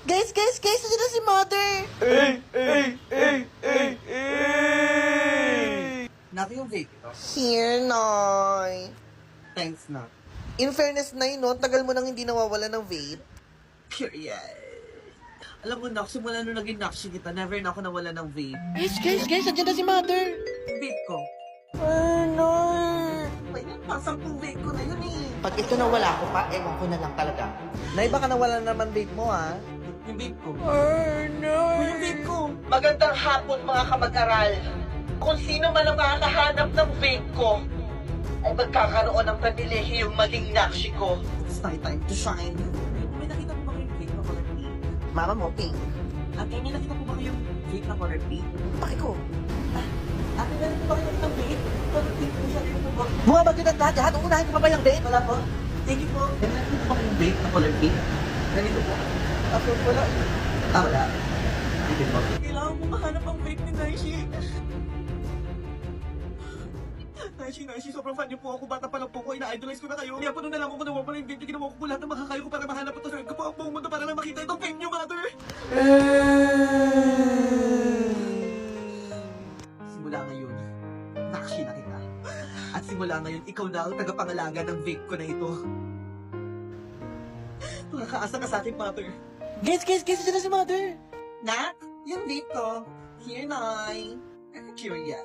Guys, nandiyan na si Mother! Naku yung vape ito. Here, Noy. Thanks na. In fairness, Nay, no, tagal mo nang hindi nawawala ng vape. Period. Alam mo na, simula nung naging nakshi kita, never na ako nawala ng vape. Guys, nandiyan na si Mother! Yung vape ko. Noy! Ay, pang 10 vape ko na yun eh. Pag ito nawala ko pa, ewan ko na lang talaga. Nay, baka nawala naman vape mo, ha? Yung vape ko. Noy! Yung vape ko. Magandang hapon, mga kamag-aral. Kung sino man ang makakahanap ng vape ko, ay magkakaroon ng pribilehiyong maging nakshi ko. It's my time to shine. May nakita mo ba yung vape na color pink? Mama mo, pink. Ate, may nakita mo ba yung vape na color pink? Paki ko. Ate, may nakita ba yung vape? Color pink po siya. Tingnan mo ba? Mga bagyo ng lahat, uunahin ko pa ba yung vape? Wala po. Thank you po. May nakita mo ba yung vape na color pink? Ganito po. Ako wala. Wala. Hindi po. Kailangan mo mahanap ang vape ni Naishi. Naishi, sobrang fan niyo po ako. Bata pa lang po ko, ina-idolize ko na kayo. Kaya po nung nalaman ko na wala yung vape, ginawa ko po lahat ng makakayo ko para mahanap ito. Ko po ang buong mundo para lang makita itong vape niyo, mother. Simula ngayon, nakshi na kita. At simula ngayon, ikaw na ang tagapangalaga ng vape ko na ito. Makakaasa ka sa akin, mother. Guys, nandiyan na si Mother! Nak, yung vape ko. Here, Nay. Curious.